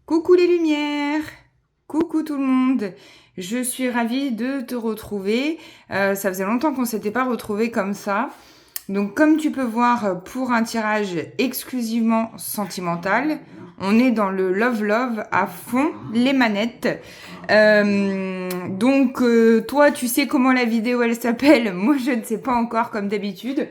Coucou les lumières, coucou tout le monde. Je suis ravie de te retrouver. Ça faisait longtemps qu'on s'était pas retrouvés comme ça. Donc comme tu peux voir, pour un tirage exclusivement sentimental, on est dans le love love à fond, les manettes. Toi tu sais comment la vidéo elle s'appelle, moi je ne sais pas encore comme d'habitude.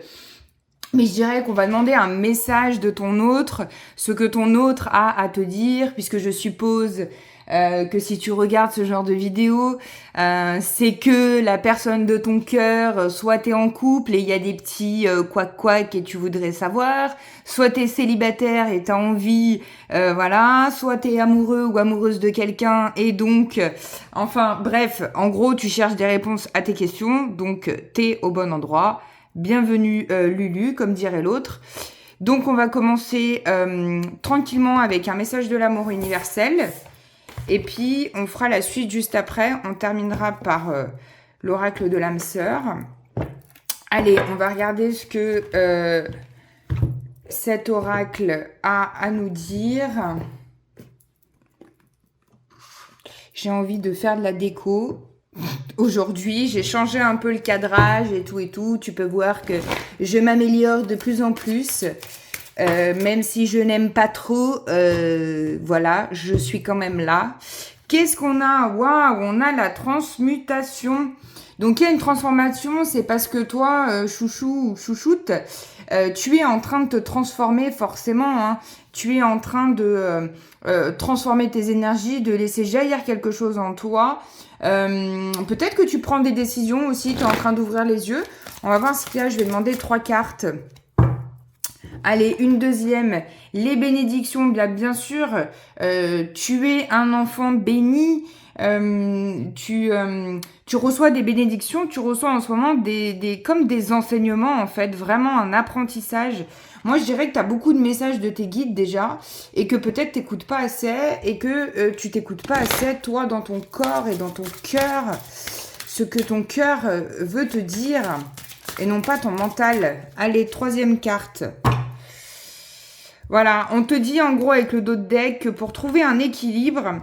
Mais je dirais qu'on va demander un message de ton autre, ce que ton autre a à te dire, puisque je suppose que si tu regardes ce genre de vidéo, c'est que la personne de ton cœur, soit t'es en couple et il y a des petits couac et tu voudrais savoir, soit t'es célibataire et t'as envie, voilà, soit t'es amoureux ou amoureuse de quelqu'un et donc, enfin bref, en gros tu cherches des réponses à tes questions, donc t'es au bon endroit. Bienvenue Lulu, comme dirait l'autre. Donc on va commencer tranquillement avec un message de l'amour universel. Et puis on fera la suite juste après. On terminera par l'oracle de l'âme sœur. Allez, on va regarder ce que cet oracle a à nous dire. J'ai envie de faire de la déco. Aujourd'hui, j'ai changé un peu le cadrage et tout. Tu peux voir que je m'améliore de plus en plus. Même si je n'aime pas trop, voilà, je suis quand même là. Qu'est-ce qu'on a? Waouh, on a la transmutation. Donc, il y a une transformation, c'est parce que toi, chouchou ou chouchoute, tu es en train de te transformer forcément. Hein. Tu es en train de transformer tes énergies, de laisser jaillir quelque chose en toi. Peut-être que tu prends des décisions aussi, tu es en train d'ouvrir les yeux. On va voir ce qu'il y a, je vais demander 3 cartes. Allez, une deuxième, les bénédictions, bien sûr, tu es un enfant béni, tu reçois des bénédictions, tu reçois en ce moment comme des enseignements en fait, vraiment un apprentissage. Moi, je dirais que tu as beaucoup de messages de tes guides déjà et que peut-être tu n'écoutes pas assez et que tu t'écoutes pas assez, toi, dans ton corps et dans ton cœur, ce que ton cœur veut te dire et non pas ton mental. Allez, troisième carte. Voilà, on te dit en gros avec le dos de deck que pour trouver un équilibre,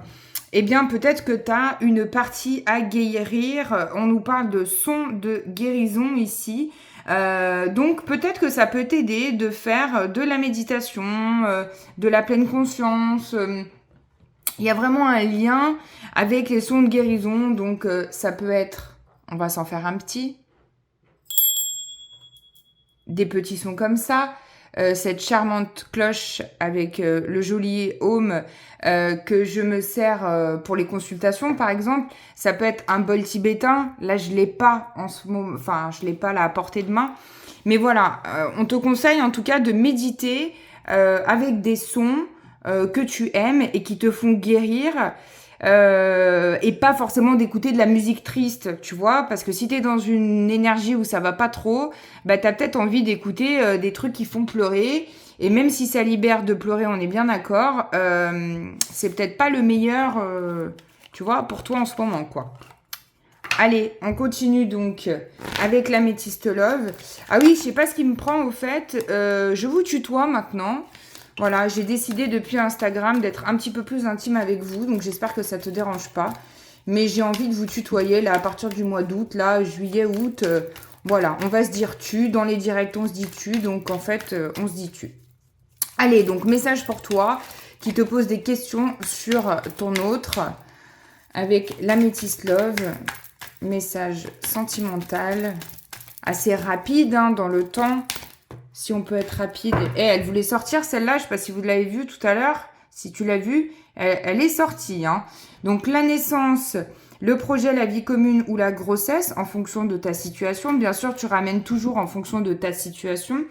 eh bien peut-être que tu as une partie à guérir. On nous parle de son de guérison ici. Donc peut-être que ça peut t'aider de faire de la méditation, de la pleine conscience. Il y a vraiment un lien avec les sons de guérison. Donc ça peut être, on va s'en faire un petit, des petits sons comme ça. Cette charmante cloche avec le joli home que je me sers pour les consultations par exemple. Ça peut être un bol tibétain. Là, je l'ai pas en ce moment, enfin, je l'ai pas là à portée de main. Mais voilà, on te conseille en tout cas de méditer avec des sons que tu aimes et qui te font guérir. Et pas forcément d'écouter de la musique triste, tu vois, parce que si t'es dans une énergie où ça va pas trop, bah t'as peut-être envie d'écouter des trucs qui font pleurer, et même si ça libère de pleurer, on est bien d'accord, c'est peut-être pas le meilleur, tu vois, pour toi en ce moment, quoi. Allez, on continue donc avec l'améthyste love. Ah oui, je sais pas ce qui me prend au fait, je vous tutoie maintenant. Voilà, j'ai décidé depuis Instagram d'être un petit peu plus intime avec vous, donc j'espère que ça te dérange pas. Mais j'ai envie de vous tutoyer là à partir du mois d'août, là, juillet, août. Voilà, on va se dire tu. Dans les directs, on se dit tu, donc en fait, on se dit tu. Allez, donc message pour toi qui te pose des questions sur ton autre avec l'améthyste love. Message sentimental, assez rapide hein, dans le temps. Si on peut être rapide. Elle voulait sortir celle-là, je ne sais pas si vous l'avez vue tout à l'heure. Si tu l'as vue, elle est sortie. Hein. Donc la naissance, le projet, la vie commune ou la grossesse, en fonction de ta situation. Bien sûr, tu ramènes toujours en fonction de ta situation.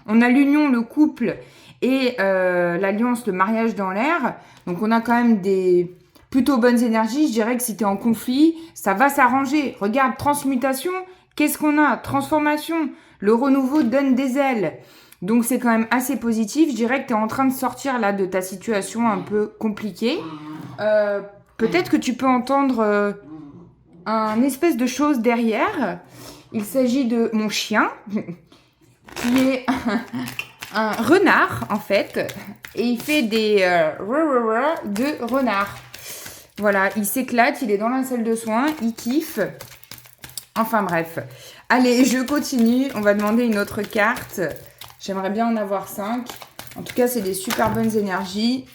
On a l'union, le couple et l'alliance, le mariage dans l'air. Donc on a quand même des plutôt bonnes énergies. Je dirais que si tu es en conflit, ça va s'arranger. Regarde, transmutation, qu'est-ce qu'on a? Transformation. Le renouveau donne des ailes. Donc, c'est quand même assez positif. Je dirais que tu es en train de sortir là de ta situation un peu compliquée. Peut-être que tu peux entendre un espèce de chose derrière. Il s'agit de mon chien qui est un renard, en fait. Et il fait des de renard. Voilà, il s'éclate, il est dans la salle de soins, il kiffe. Enfin bref. Allez, je continue. On va demander une autre carte. J'aimerais bien en avoir 5. En tout cas, c'est des super bonnes énergies.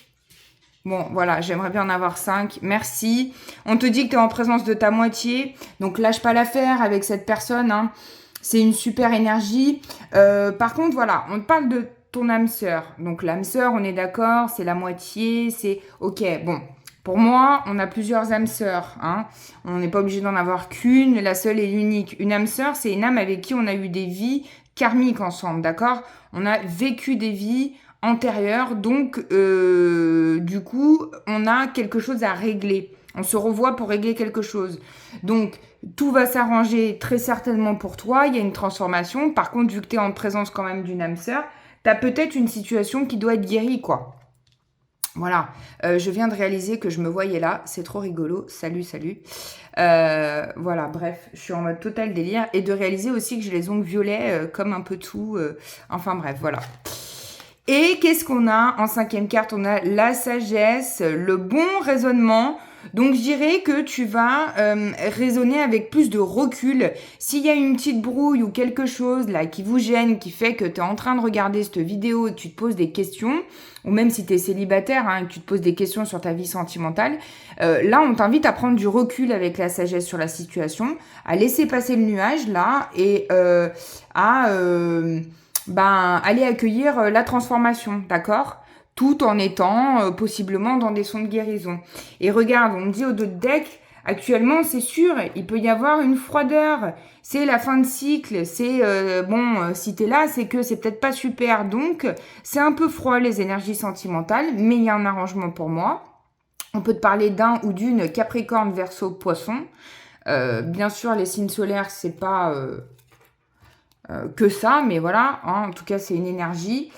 Bon, voilà, j'aimerais bien en avoir 5. Merci. On te dit que tu es en présence de ta moitié. Donc, lâche pas l'affaire avec cette personne. Hein. C'est une super énergie. Par contre, voilà, on te parle de ton âme sœur. Donc, l'âme sœur, on est d'accord, c'est la moitié. C'est OK, bon. Pour moi, on a plusieurs âmes sœurs. Hein. On n'est pas obligé d'en avoir qu'une. La seule et l'unique. Une âme sœur, c'est une âme avec qui on a eu des vies karmiques ensemble, d'accord? On a vécu des vies antérieures, donc du coup, on a quelque chose à régler. On se revoit pour régler quelque chose. Donc, tout va s'arranger très certainement pour toi. Il y a une transformation. Par contre, vu que tu es en présence quand même d'une âme sœur, tu as peut-être une situation qui doit être guérie, quoi. Voilà, je viens de réaliser que je me voyais là, c'est trop rigolo, salut, salut. Voilà, bref, je suis en mode total délire. Et de réaliser aussi que j'ai les ongles violets, comme un peu tout. Enfin bref, voilà. Et qu'est-ce qu'on a en 5e carte? On a la sagesse, le bon raisonnement. Donc je dirais que tu vas raisonner avec plus de recul. S'il y a une petite brouille ou quelque chose là qui vous gêne, qui fait que tu es en train de regarder cette vidéo et que tu te poses des questions, ou même si tu es célibataire hein, et que tu te poses des questions sur ta vie sentimentale, là on t'invite à prendre du recul avec la sagesse sur la situation, à laisser passer le nuage là et aller accueillir la transformation, d'accord ? Tout en étant possiblement dans des sons de guérison. Et regarde, on me dit au dos de deck, actuellement c'est sûr, il peut y avoir une froideur, c'est la fin de cycle, c'est si t'es là, c'est que c'est peut-être pas super, donc c'est un peu froid les énergies sentimentales, mais il y a un arrangement pour moi. On peut te parler d'un ou d'une Capricorne, Verseau, Poisson. Bien sûr, les signes solaires, c'est pas que ça, mais voilà, hein, en tout cas c'est une énergie.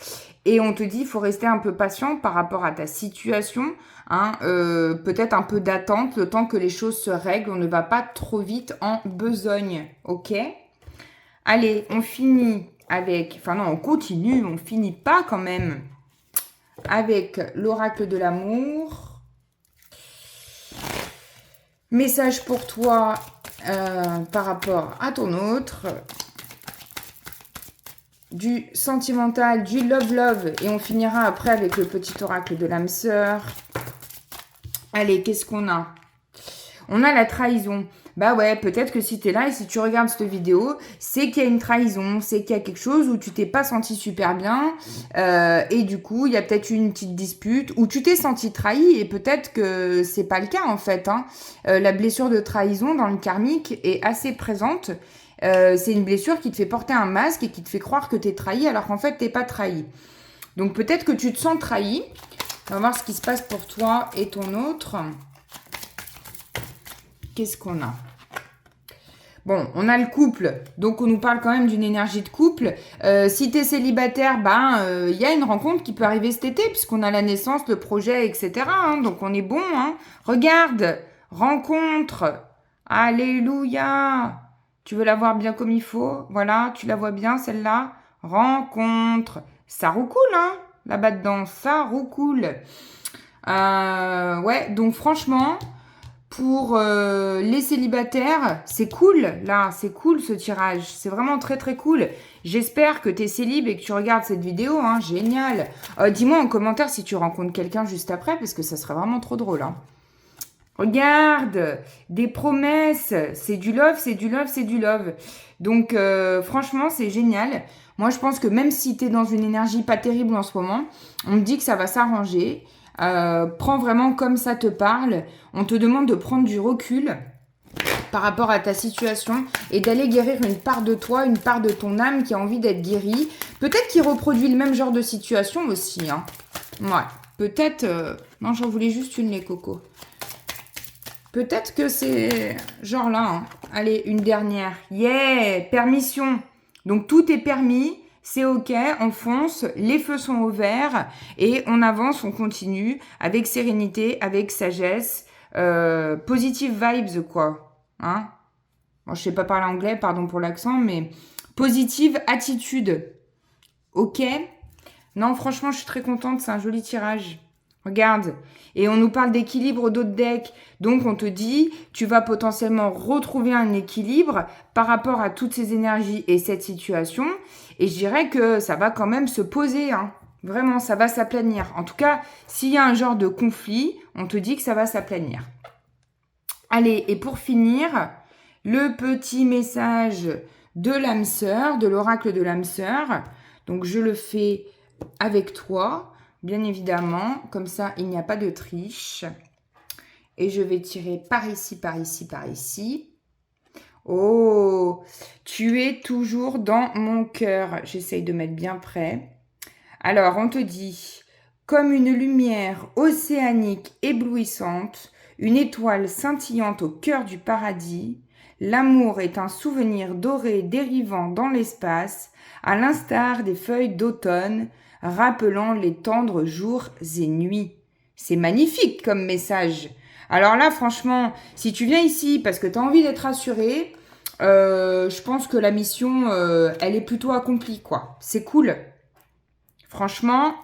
Et on te dit, il faut rester un peu patient par rapport à ta situation, hein, peut-être un peu d'attente, le temps que les choses se règlent. On ne va pas trop vite en besogne, ok? Allez, on finit avec... Enfin non, on continue, on finit pas quand même avec l'oracle de l'amour. Message pour toi par rapport à ton autre. Du sentimental, du love, et on finira après avec le petit oracle de l'âme sœur. Allez, qu'est-ce qu'on a? On a la trahison. Bah ouais, peut-être que si t'es là et si tu regardes cette vidéo, c'est qu'il y a une trahison, c'est qu'il y a quelque chose où tu t'es pas senti super bien, et du coup, il y a peut-être eu une petite dispute, où tu t'es senti trahi, et peut-être que c'est pas le cas en fait. Hein. La blessure de trahison dans le karmique est assez présente. C'est une blessure qui te fait porter un masque et qui te fait croire que t'es trahi alors qu'en fait t'es pas trahi. Donc peut-être que tu te sens trahi. On va voir ce qui se passe pour toi et ton autre. Qu'est-ce qu'on a? Bon, on a le couple, donc on nous parle quand même d'une énergie de couple. Si t'es célibataire, y a une rencontre qui peut arriver cet été, puisqu'on a la naissance, le projet, etc. Hein, donc on est bon. Hein. Regarde, rencontre. Alléluia. Tu veux la voir bien comme il faut? Voilà, tu la vois bien celle-là? Rencontre. Ça roucoule, hein? Là-bas dedans, ça roucoule. Ouais, donc franchement, pour les célibataires, c'est cool, là, c'est cool ce tirage. C'est vraiment très très cool. J'espère que tu es célib et que tu regardes cette vidéo, hein, génial. Dis-moi en commentaire si tu rencontres quelqu'un juste après, parce que ça serait vraiment trop drôle, hein. Regarde, des promesses, c'est du love, c'est du love, c'est du love. Donc franchement, c'est génial. Moi, je pense que même si tu es dans une énergie pas terrible en ce moment, on me dit que ça va s'arranger. Prends vraiment comme ça te parle. On te demande de prendre du recul par rapport à ta situation et d'aller guérir une part de toi, une part de ton âme qui a envie d'être guérie. Peut-être qu'il reproduit le même genre de situation aussi. Hein. Ouais, peut-être... Non, j'en voulais juste une, les cocos. Peut-être que c'est genre là. Hein. Allez, une dernière. Yeah, permission. Donc tout est permis, c'est ok, on fonce, les feux sont au vert et on avance, on continue avec sérénité, avec sagesse, positive vibes quoi. Hein? Bon, je sais pas parler anglais, pardon pour l'accent, mais positive attitude. Ok. Non, franchement, je suis très contente. C'est un joli tirage. Regarde. Et on nous parle d'équilibre d'autres decks. Donc, on te dit, tu vas potentiellement retrouver un équilibre par rapport à toutes ces énergies et cette situation. Et je dirais que ça va quand même se poser, hein. Vraiment, ça va s'aplanir. En tout cas, s'il y a un genre de conflit, on te dit que ça va s'aplanir. Allez, et pour finir, le petit message de l'âme sœur, de l'oracle de l'âme sœur. Donc, je le fais avec toi, bien évidemment. Comme ça, il n'y a pas de triche. Et je vais tirer par ici, par ici, par ici. Oh, tu es toujours dans mon cœur. J'essaye de mettre bien près. Alors, on te dit, comme une lumière océanique éblouissante, une étoile scintillante au cœur du paradis, l'amour est un souvenir doré dérivant dans l'espace, à l'instar des feuilles d'automne, rappelant les tendres jours et nuits. C'est magnifique comme message. Alors là, franchement, si tu viens ici parce que tu as envie d'être rassuré, je pense que la mission, elle est plutôt accomplie, quoi. C'est cool. Franchement,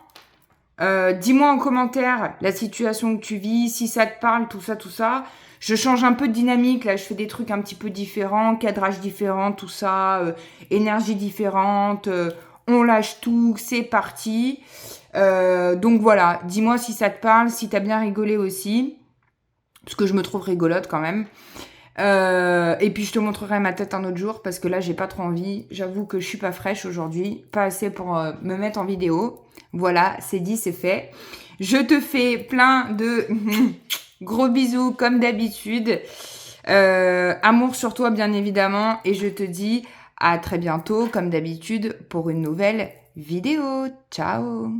dis-moi en commentaire la situation que tu vis, si ça te parle, tout ça, tout ça. Je change un peu de dynamique, là, je fais des trucs un petit peu différents, cadrage différent, tout ça, énergie différente, on lâche tout, c'est parti. Donc voilà, dis-moi si ça te parle, si t'as bien rigolé aussi, parce que je me trouve rigolote quand même. Et puis je te montrerai ma tête un autre jour parce que là j'ai pas trop envie. J'avoue que je suis pas fraîche aujourd'hui, pas assez pour me mettre en vidéo. Voilà, c'est dit, c'est fait. Je te fais plein de gros bisous comme d'habitude. Amour sur toi bien évidemment et je te dis à très bientôt comme d'habitude pour une nouvelle vidéo. Ciao.